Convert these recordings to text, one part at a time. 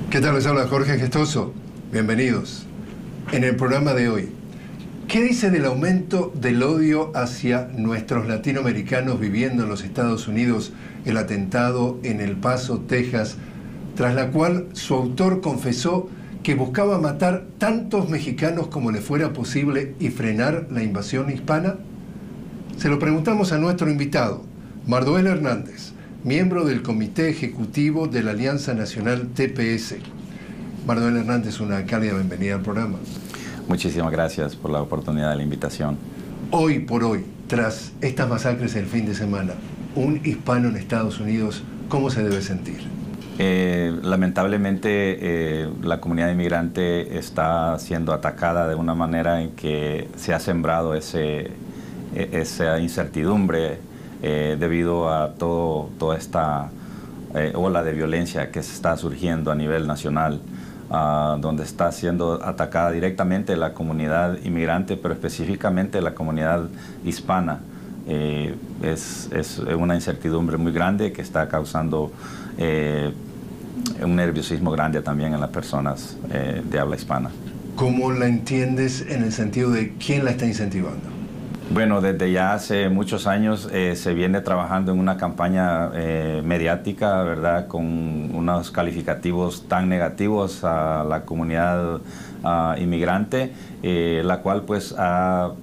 ¿Qué tal? Les habla Jorge Gestoso. Bienvenidos. En el programa de hoy, ¿qué dice del aumento del odio hacia nuestros latinoamericanos viviendo en los Estados Unidos el atentado en El Paso, Texas, tras la cual su autor confesó que buscaba matar tantos mexicanos como le fuera posible y frenar la invasión hispana? Se lo preguntamos a nuestro invitado, Mardoel Hernández, miembro del Comité Ejecutivo de la Alianza Nacional TPS. Mardoel Hernández, una cálida bienvenida al programa. Muchísimas gracias por la oportunidad de la invitación. Hoy por hoy, tras estas masacres el fin de semana, un hispano en Estados Unidos, ¿cómo se debe sentir? Lamentablemente, la comunidad inmigrante está siendo atacada de una manera en que se ha sembrado esa incertidumbre debido a toda esta ola de violencia que se está surgiendo a nivel nacional, donde está siendo atacada directamente la comunidad inmigrante, pero específicamente la comunidad hispana. Es una incertidumbre muy grande que está causando un nerviosismo grande también en las personas de habla hispana. ¿Cómo la entiendes en el sentido de quién la está incentivando? Bueno, desde ya hace muchos años se viene trabajando en una campaña mediática, ¿verdad?, con unos calificativos tan negativos a la comunidad inmigrante, la cual pues ha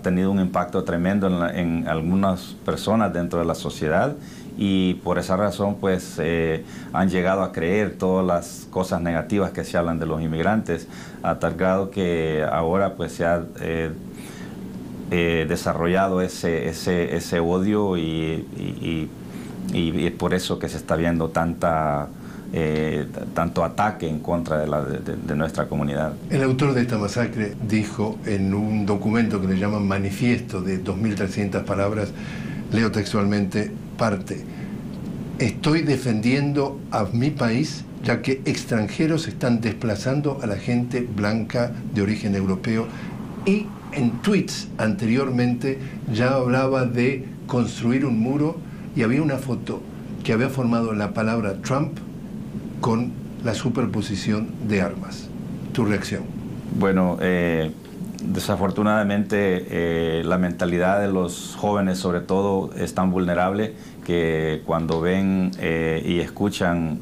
tenido un impacto tremendo en algunas personas dentro de la sociedad, y por esa razón pues han llegado a creer todas las cosas negativas que se hablan de los inmigrantes, a tal grado que ahora pues se ha desarrollado ese odio, y es por eso que se está viendo tanto ataque en contra de nuestra comunidad. El autor de esta masacre dijo en un documento que le llaman manifiesto de 2.300 palabras, leo textualmente parte: estoy defendiendo a mi país ya que extranjeros están desplazando a la gente blanca de origen europeo. Y en tweets anteriormente ya hablaba de construir un muro, y había una foto que había formado la palabra Trump con la superposición de armas. ¿Tu reacción? Bueno, desafortunadamente la mentalidad de los jóvenes sobre todo es tan vulnerable que cuando ven y escuchan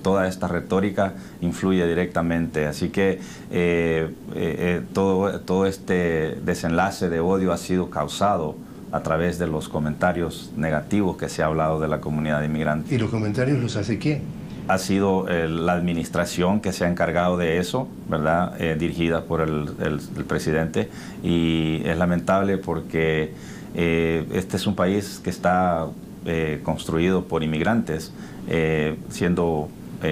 toda esta retórica influye directamente. Así que todo este desenlace de odio ha sido causado a través de los comentarios negativos que se ha hablado de la comunidad inmigrante. ¿Y los comentarios los hace quién? Ha sido la administración que se ha encargado de eso, ¿verdad?, dirigida por el presidente, y es lamentable porque este es un país que está construido por inmigrantes, siendo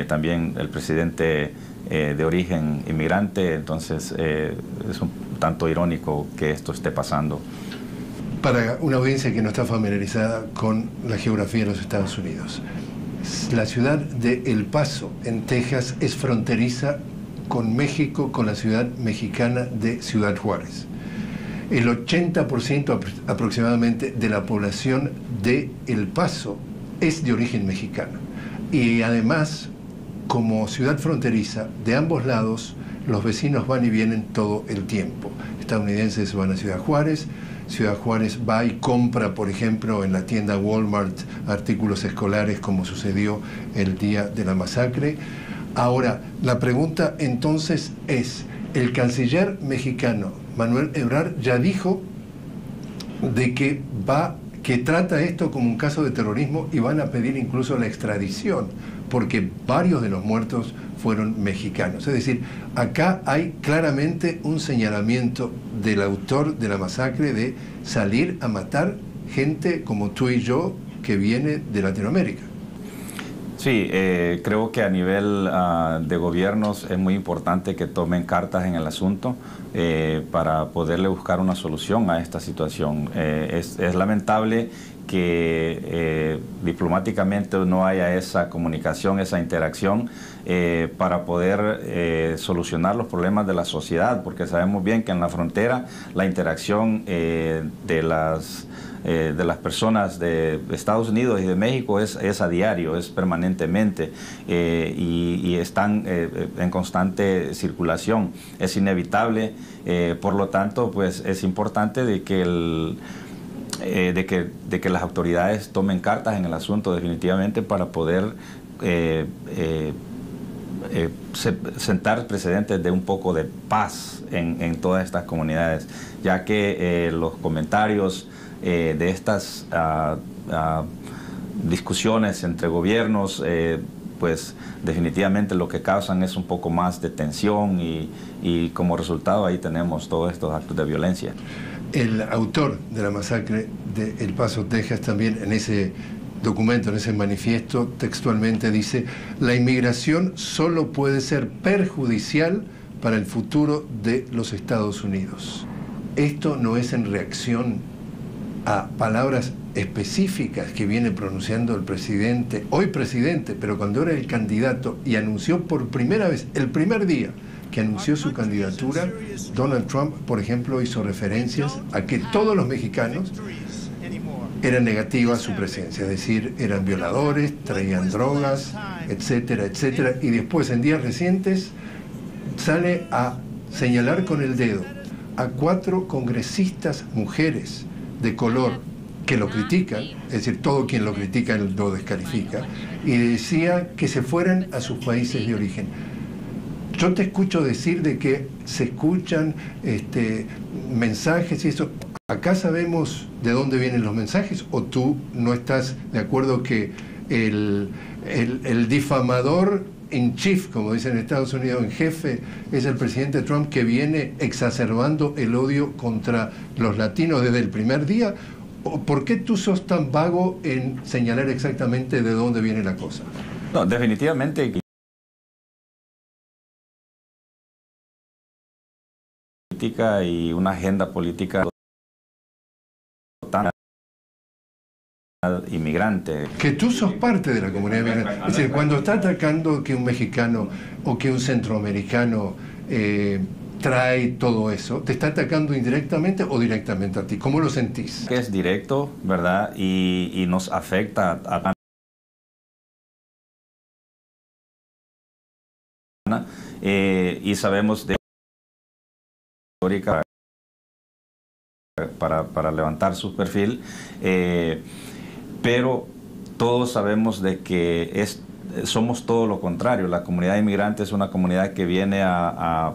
también el presidente de origen inmigrante. Entonces es un tanto irónico que esto esté pasando. Para una audiencia que no está familiarizada con la geografía de los Estados Unidos, la ciudad de El Paso, en Texas, es fronteriza con México, con la ciudad mexicana de Ciudad Juárez. El 80% aproximadamente de la población de El Paso es de origen mexicano. Y además, como ciudad fronteriza, de ambos lados, los vecinos van y vienen todo el tiempo. Estadounidenses van a Ciudad Juárez va y compra, por ejemplo, en la tienda Walmart artículos escolares, como sucedió el día de la masacre. Ahora, la pregunta entonces es, el canciller mexicano Manuel Ebrard ya dijo de que trata esto como un caso de terrorismo, y van a pedir incluso la extradición, porque varios de los muertos fueron mexicanos. Es decir, acá hay claramente un señalamiento del autor de la masacre de salir a matar gente como tú y yo, que viene de Latinoamérica. Sí, creo que a nivel de gobiernos es muy importante que tomen cartas en el asunto para poderle buscar una solución a esta situación. Es lamentable que diplomáticamente no haya esa comunicación, esa interacción para poder solucionar los problemas de la sociedad, porque sabemos bien que en la frontera la interacción de las personas de Estados Unidos y de México es a diario, es permanentemente y están en constante circulación. Es inevitable, por lo tanto, pues es importante de que de que las autoridades tomen cartas en el asunto definitivamente para poder sentar precedentes de un poco de paz en todas estas comunidades, ya que los comentarios de estas discusiones entre gobiernos pues definitivamente lo que causan es un poco más de tensión y como resultado ahí tenemos todos estos actos de violencia. El autor de la masacre de El Paso, Texas, también en ese documento, en ese manifiesto, textualmente dice: la inmigración solo puede ser perjudicial para el futuro de los Estados Unidos. Esto no es en reacción a palabras específicas que viene pronunciando el presidente, hoy presidente, pero cuando era el candidato y anunció por primera vez, el primer día que anunció su candidatura, Donald Trump, por ejemplo, hizo referencias a que todos los mexicanos eran negativos a su presencia, es decir, eran violadores, traían drogas, etcétera, etcétera, y después, en días recientes, sale a señalar con el dedo a 4 congresistas mujeres de color que lo critican, es decir, todo quien lo critica lo descalifica, y decía que se fueran a sus países de origen. Yo te escucho decir de que se escuchan mensajes y eso. ¿Acá sabemos de dónde vienen los mensajes o tú no estás de acuerdo que el difamador en chief, como dicen en Estados Unidos, en jefe, es el presidente Trump, que viene exacerbando el odio contra los latinos desde el primer día? ¿Por qué tú sos tan vago en señalar exactamente de dónde viene la cosa? No, definitivamente y una agenda política tan inmigrante. Que tú sos parte de la comunidad inmigrante. Es decir, cuando está atacando que un mexicano o que un centroamericano trae todo eso, ¿te está atacando indirectamente o directamente a ti? ¿Cómo lo sentís? Es directo, ¿verdad? Y nos afecta a y sabemos de para levantar su perfil, pero todos sabemos de que somos todo lo contrario. La comunidad inmigrante es una comunidad que viene a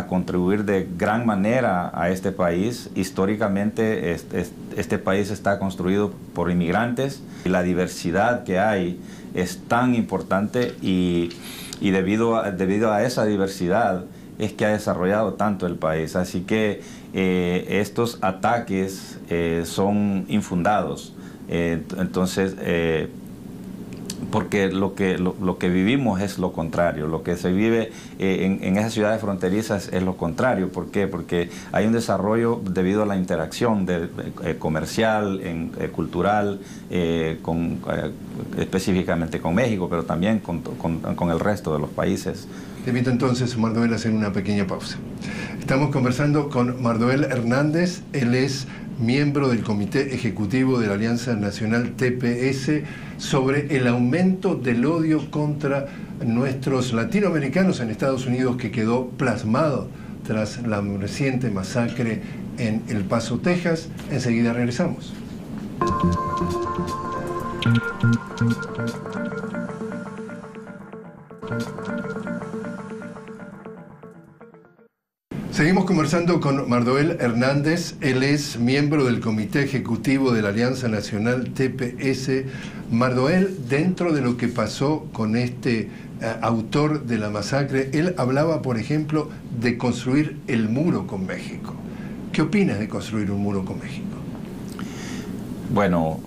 contribuir de gran manera a este país. Históricamente este país está construido por inmigrantes y la diversidad que hay es tan importante y debido a esa diversidad es que ha desarrollado tanto el país. Así que estos ataques son infundados. Entonces, porque lo que vivimos es lo contrario. Lo que se vive en esas ciudades fronterizas es lo contrario. ¿Por qué? Porque hay un desarrollo debido a la interacción comercial, cultural, específicamente con México, pero también con el resto de los países. Te invito entonces, Mardoel, a hacer una pequeña pausa. Estamos conversando con Mardoel Hernández. Él es miembro del Comité Ejecutivo de la Alianza Nacional TPS, sobre el aumento del odio contra nuestros latinoamericanos en Estados Unidos, que quedó plasmado tras la reciente masacre en El Paso, Texas. Enseguida regresamos. Seguimos conversando con Mardoel Hernández. Él es miembro del Comité Ejecutivo de la Alianza Nacional TPS. Mardoel, dentro de lo que pasó con este autor de la masacre, él hablaba, por ejemplo, de construir el muro con México. ¿Qué opinas de construir un muro con México? Bueno,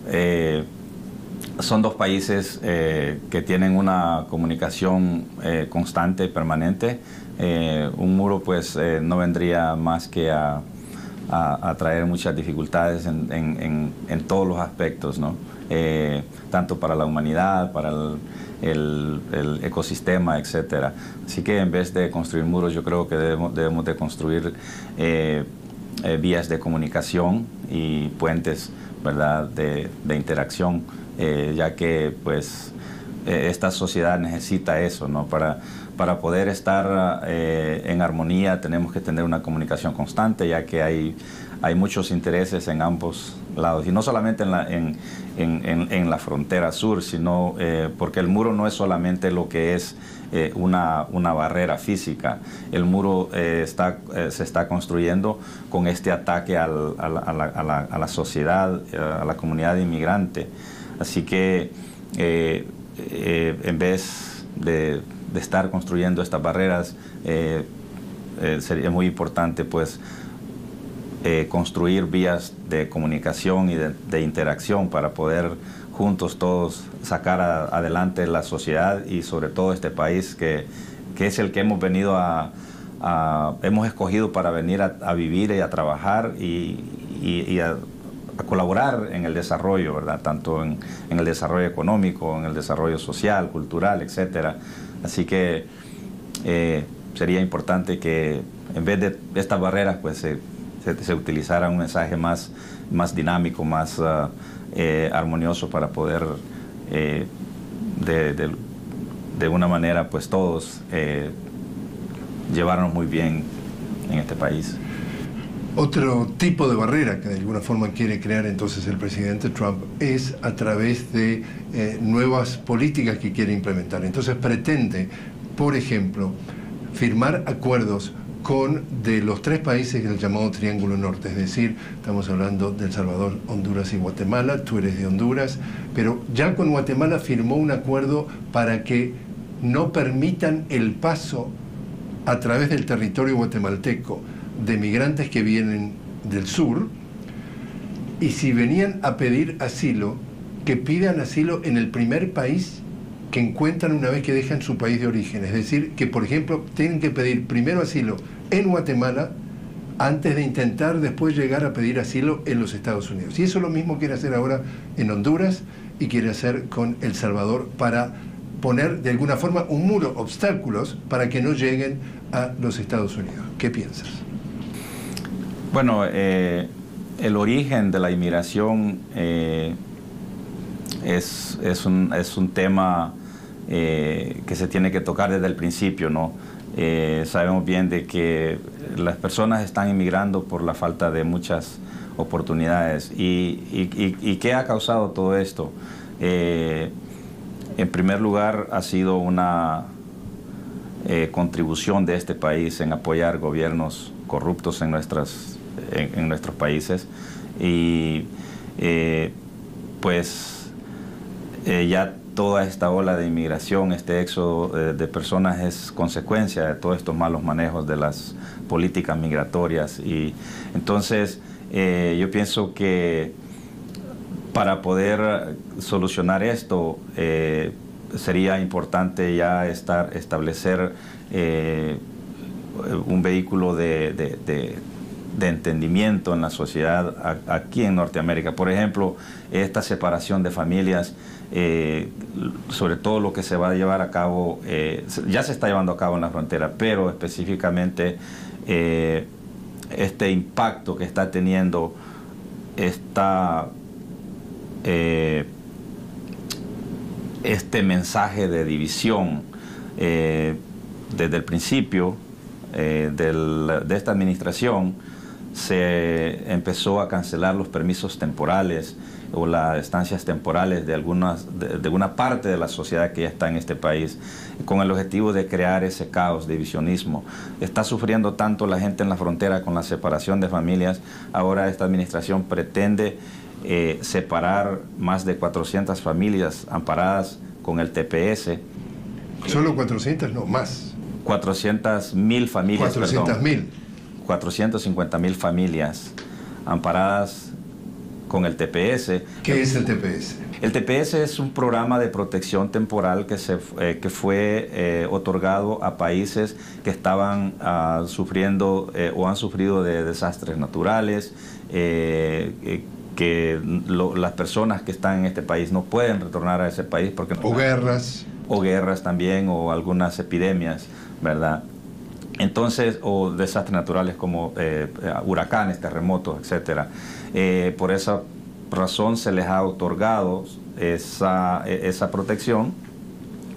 son dos países que tienen una comunicación constante, permanente. Un muro pues no vendría más que a a traer muchas dificultades en todos los aspectos, ¿no? Tanto para la humanidad, para el ecosistema, etcétera. Así que en vez de construir muros, yo creo que debemos de construir vías de comunicación y puentes, ¿verdad?, de interacción, ya que pues esta sociedad necesita eso, ¿no? Para poder estar en armonía tenemos que tener una comunicación constante, ya que hay muchos intereses en ambos lados, y no solamente en la frontera sur, sino porque el muro no es solamente lo que es una barrera física. El muro se está construyendo con este ataque a la sociedad, a la comunidad inmigrante. Así que en vez de estar construyendo estas barreras, sería muy importante pues construir vías de comunicación y de interacción para poder juntos todos sacar adelante la sociedad y sobre todo este país que es el que hemos venido hemos escogido para venir a vivir y a trabajar y a colaborar en el desarrollo, ¿verdad? Tanto en el desarrollo económico, en el desarrollo social, cultural, etcétera. Así que sería importante que en vez de estas barreras pues se utilizara un mensaje más dinámico, más armonioso para poder de una manera pues todos llevarnos muy bien en este país. Otro tipo de barrera que de alguna forma quiere crear entonces el presidente Trump es a través de nuevas políticas que quiere implementar. Entonces pretende, por ejemplo, firmar acuerdos de los 3 países del llamado Triángulo Norte, es decir, estamos hablando de El Salvador, Honduras y Guatemala. Tú eres de Honduras, pero ya con Guatemala firmó un acuerdo para que no permitan el paso a través del territorio guatemalteco de migrantes que vienen del sur, y si venían a pedir asilo, que pidan asilo en el primer país que encuentran una vez que dejan su país de origen. Es decir, que por ejemplo tienen que pedir primero asilo en Guatemala antes de intentar después llegar a pedir asilo en los Estados Unidos. Y eso es lo mismo quiere hacer ahora en Honduras y quiere hacer con El Salvador, para poner de alguna forma un muro, obstáculos para que no lleguen a los Estados Unidos. ¿Qué piensas? Bueno, el origen de la inmigración es un tema que se tiene que tocar desde el principio, ¿no? Sabemos bien de que las personas están inmigrando por la falta de muchas oportunidades. ¿Y qué ha causado todo esto? En primer lugar, ha sido una contribución de este país en apoyar gobiernos corruptos en nuestros países, y ya toda esta ola de inmigración, este éxodo de personas es consecuencia de todos estos malos manejos de las políticas migratorias. Y entonces yo pienso que para poder solucionar esto sería importante ya establecer un vehículo de entendimiento en la sociedad aquí en Norteamérica. Por ejemplo, esta separación de familias, sobre todo lo que se va a llevar a cabo, ya se está llevando a cabo en la frontera, pero específicamente este impacto que está teniendo este mensaje de división desde el principio de esta administración. Se empezó a cancelar los permisos temporales o las estancias temporales de una parte de la sociedad que ya está en este país, con el objetivo de crear ese caos, divisionismo. Está sufriendo tanto la gente en la frontera con la separación de familias. Ahora esta administración pretende separar más de 400 familias amparadas con el TPS. ¿Solo 400? No, más. 400.000 familias. 400.000. 450.000 familias amparadas con el TPS. ¿Qué es el TPS? El TPS es un programa de protección temporal que fue otorgado a países que estaban sufriendo o han sufrido de desastres naturales, las personas que están en este país no pueden retornar a ese país porque o guerras. O guerras también, o algunas epidemias, ¿verdad? Entonces, o desastres naturales como huracanes, terremotos, etcétera. Por esa razón se les ha otorgado esa protección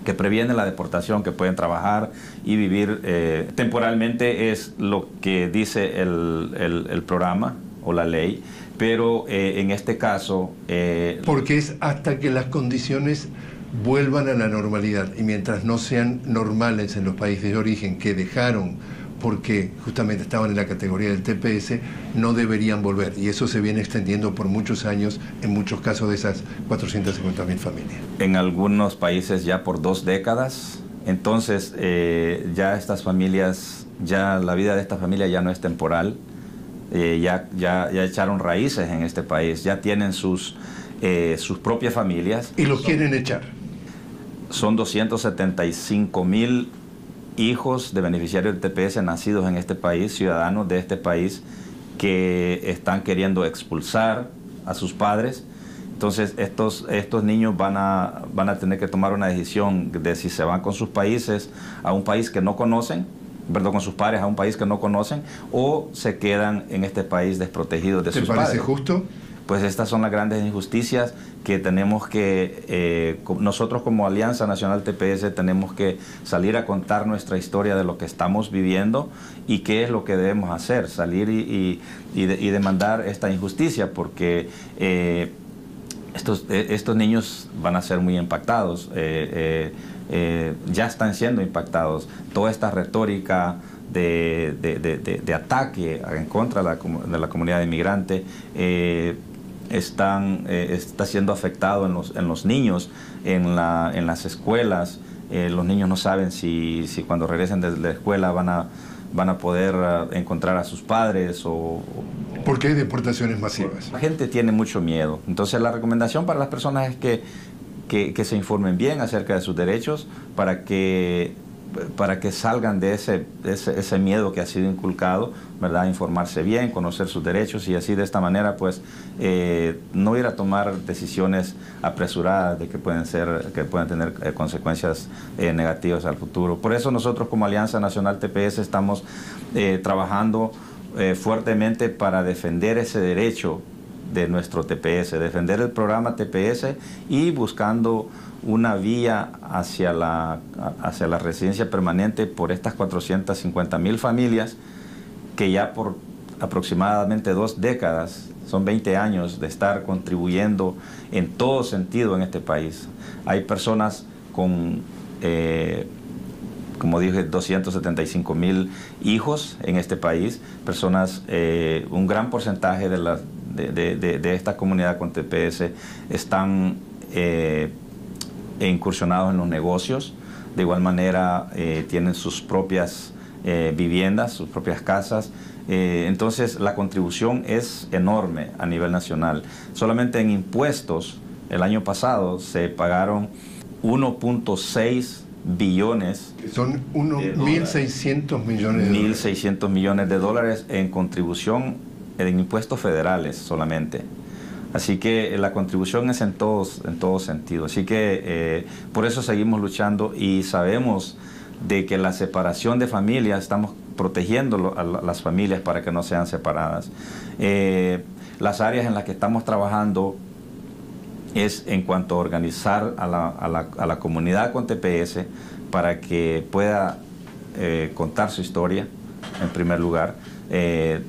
que previene la deportación, que pueden trabajar y vivir temporalmente, es lo que dice el programa o la ley, pero en este caso... porque es hasta que las condiciones vuelvan a la normalidad, y mientras no sean normales en los países de origen que dejaron porque justamente estaban en la categoría del TPS, no deberían volver, y eso se viene extendiendo por muchos años, en muchos casos de esas 450.000 familias. En algunos países ya por 2 décadas, entonces ya estas familias, ya la vida de esta familia ya no es temporal, ya echaron raíces en este país, ya tienen sus propias familias. ¿Y los quieren echar? Son 275.000 hijos de beneficiarios del TPS nacidos en este país, ciudadanos de este país, que están queriendo expulsar a sus padres. Entonces estos niños van a tener que tomar una decisión de si se van con sus países a un país que no conocen, perdón, con sus padres a un país que no conocen, o se quedan en este país desprotegidos de sus padres. ¿Te parece justo? Pues estas son las grandes injusticias que tenemos que, nosotros como Alianza Nacional TPS tenemos que salir a contar nuestra historia de lo que estamos viviendo y qué es lo que debemos hacer, salir y demandar esta injusticia, porque estos niños van a ser muy impactados, ya están siendo impactados. Toda esta retórica de ataque en contra de la comunidad inmigrante está siendo afectado en los niños, en las escuelas. Los niños no saben si cuando regresen de la escuela van a poder encontrar a sus padres o... ¿Por qué hay deportaciones masivas? La gente tiene mucho miedo. Entonces la recomendación para las personas es que se informen bien acerca de sus derechos para que salgan de ese miedo que ha sido inculcado, ¿verdad? Informarse bien, conocer sus derechos, y así de esta manera pues no ir a tomar decisiones apresuradas que pueden tener consecuencias negativas al futuro. Por eso nosotros como Alianza Nacional TPS estamos trabajando fuertemente para defender ese derecho de nuestro TPS, defender el programa TPS y buscando una vía hacia la residencia permanente por estas 450.000 familias que ya por aproximadamente 2 décadas, son 20 años de estar contribuyendo en todo sentido en este país. Hay personas con, como dije, 275.000 hijos en este país, personas, un gran porcentaje de esta comunidad con TPS están incursionados en los negocios. De igual manera tienen sus propias viviendas, sus propias casas. Entonces la contribución es enorme a nivel nacional. Solamente en impuestos el año pasado se pagaron 1.6 billones. Son 1.600 millones de dólares. 1.600 millones de dólares en contribución en impuestos federales solamente. Así que la contribución es en todos sentidos. Así que por eso seguimos luchando, y sabemos de que la separación de familias, estamos protegiendo a las familias para que no sean separadas. Las áreas en las que estamos trabajando es en cuanto a organizar a la comunidad con TPS para que pueda contar su historia, en primer lugar,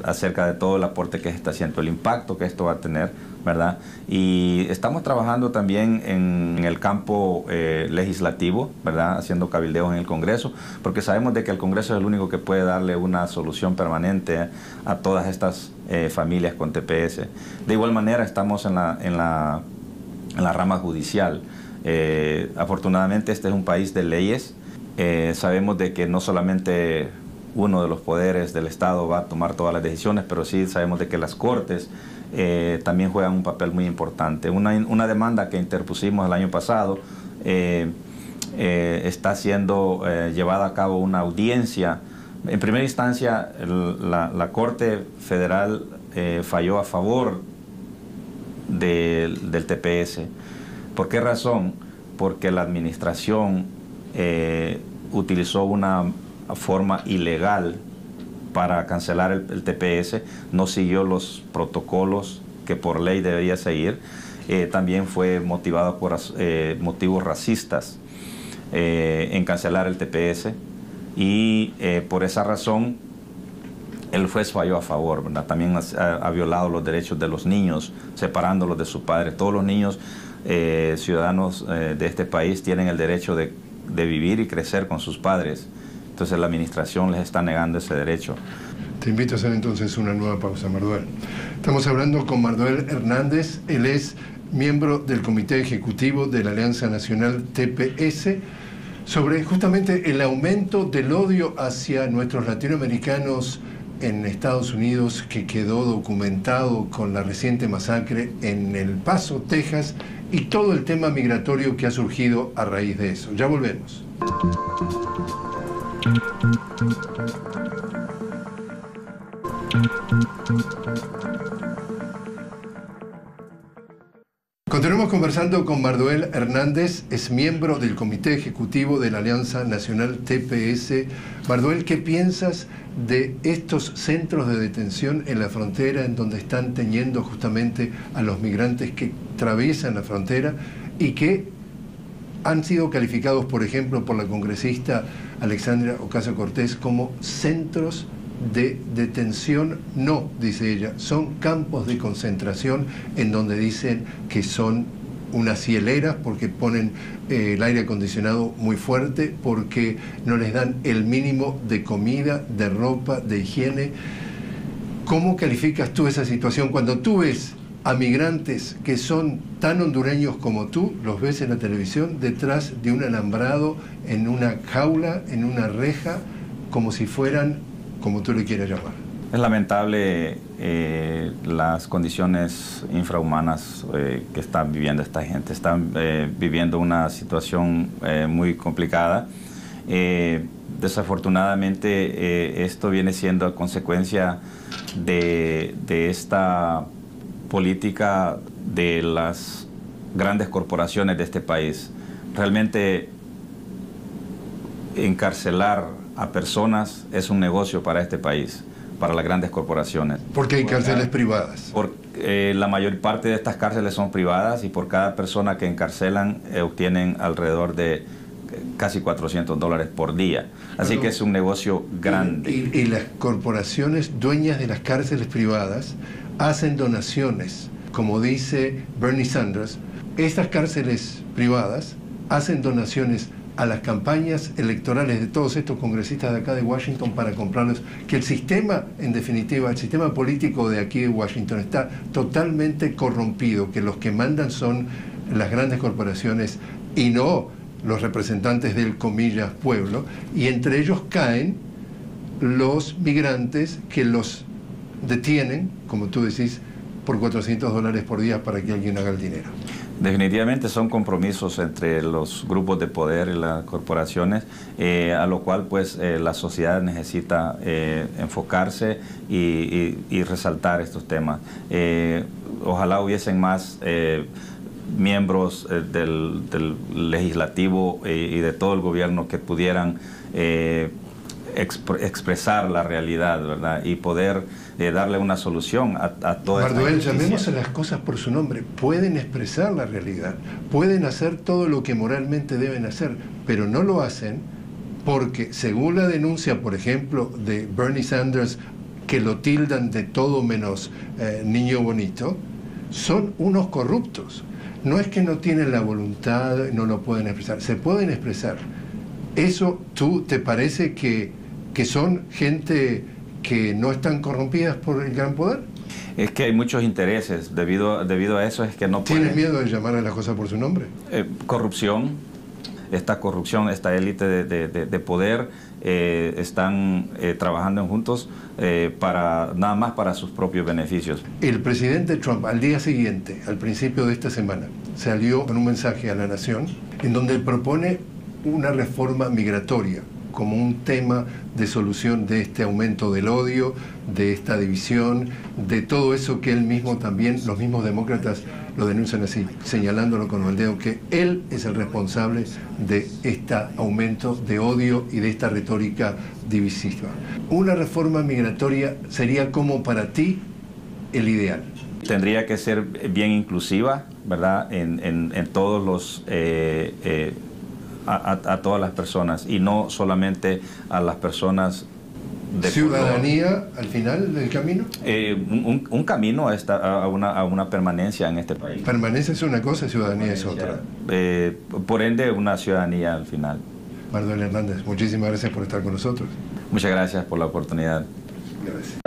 acerca de todo el aporte que está haciendo, el impacto que esto va a tener, ¿verdad? Y estamos trabajando también en el campo legislativo, ¿verdad? Haciendo cabildeos en el Congreso, porque sabemos de que el Congreso es el único que puede darle una solución permanente a todas estas familias con TPS. De igual manera estamos en la rama judicial. Afortunadamente este es un país de leyes. Sabemos de que no solamente uno de los poderes del Estado va a tomar todas las decisiones, pero sí sabemos de que las cortes también juegan un papel muy importante. Una demanda que interpusimos el año pasado, está siendo llevada a cabo una audiencia. En primera instancia, la Corte Federal falló a favor del TPS. ¿Por qué razón? Porque la administración utilizó una forma ilegal para cancelar el TPS, no siguió los protocolos que por ley debería seguir, también fue motivado por motivos racistas en cancelar el TPS, y por esa razón el juez falló a favor, ¿verdad? También ha violado los derechos de los niños, separándolos de sus padres. Todos los niños ciudadanos de este país tienen el derecho de vivir y crecer con sus padres. Entonces la administración les está negando ese derecho. Te invito a hacer entonces una nueva pausa, Marduel. Estamos hablando con Marduel Hernández. Él es miembro del Comité Ejecutivo de la Alianza Nacional TPS, sobre justamente el aumento del odio hacia nuestros latinoamericanos en Estados Unidos, que quedó documentado con la reciente masacre en El Paso, Texas, y todo el tema migratorio que ha surgido a raíz de eso. Ya volvemos. Continuamos conversando con Marduel Hernández, es miembro del Comité Ejecutivo de la Alianza Nacional TPS. Marduel, ¿qué piensas de estos centros de detención en la frontera, en donde están teniendo justamente a los migrantes que atraviesan la frontera y que han sido calificados, por ejemplo, por la congresista Alexandria Ocasio-Cortez como centros de detención? No, dice ella, son campos de concentración en donde dicen que son unas hieleras porque ponen el aire acondicionado muy fuerte, porque no les dan el mínimo de comida, de ropa, de higiene. ¿Cómo calificas tú esa situación cuando tú ves a migrantes que son tan hondureños como tú, los ves en la televisión, detrás de un alambrado, en una jaula, en una reja, como si fueran, como tú le quieras llamar? Es lamentable las condiciones infrahumanas que están viviendo esta gente. Están viviendo una situación muy complicada. Desafortunadamente, esto viene siendo a consecuencia de esta política de las grandes corporaciones de este país. Realmente encarcelar a personas es un negocio para este país, para las grandes corporaciones. Porque hay cárceles privadas. La mayor parte de estas cárceles son privadas, y por cada persona que encarcelan obtienen alrededor de casi $400 por día. Así que es un negocio grande. Y las corporaciones dueñas de las cárceles privadas hacen donaciones, como dice Bernie Sanders. Estas cárceles privadas hacen donaciones a las campañas electorales de todos estos congresistas de acá de Washington para comprarlos, que el sistema, en definitiva, el sistema político de aquí de Washington está totalmente corrompido, que los que mandan son las grandes corporaciones y no los representantes del, comillas, pueblo, y entre ellos caen los migrantes que los detienen, como tú decís, por $400 por día para que alguien haga el dinero. Definitivamente son compromisos entre los grupos de poder y las corporaciones, a lo cual pues la sociedad necesita enfocarse y resaltar estos temas. Ojalá hubiesen más miembros del legislativo y de todo el gobierno que pudieran expresar la realidad, ¿verdad? Y poder darle una solución a toda esta Marduel, injusticia. llamemos a las cosas por su nombre. Pueden expresar la realidad, pueden hacer todo lo que moralmente deben hacer, pero no lo hacen porque, según la denuncia, por ejemplo, de Bernie Sanders, que lo tildan de todo menos niño bonito, son unos corruptos. No es que no tienen la voluntad, no lo pueden expresar, se pueden expresar. ¿Eso tú te parece que son gente que no están corrompidas por el gran poder? Es que hay muchos intereses, debido a eso es que no pueden... ¿Tienes miedo de llamar a las cosas por su nombre? Corrupción, esta corrupción, esta élite de poder, están trabajando juntos nada más para sus propios beneficios. El presidente Trump, al día siguiente, al principio de esta semana, salió con un mensaje a la nación en donde propone una reforma migratoria como un tema de solución de este aumento del odio, de esta división, de todo eso que él mismo también, los mismos demócratas lo denuncian así, señalándolo con el dedo, que él es el responsable de este aumento de odio y de esta retórica divisiva. Una reforma migratoria sería como para ti el ideal. Tendría que ser bien inclusiva, ¿verdad? En todos los... a todas las personas y no solamente a las personas de ciudadanía color. Al final del camino. Un camino a una permanencia en este país. Permanencia es una cosa, ciudadanía es otra. Por ende, una ciudadanía al final. Marduel Hernández, muchísimas gracias por estar con nosotros. Muchas gracias por la oportunidad. Gracias.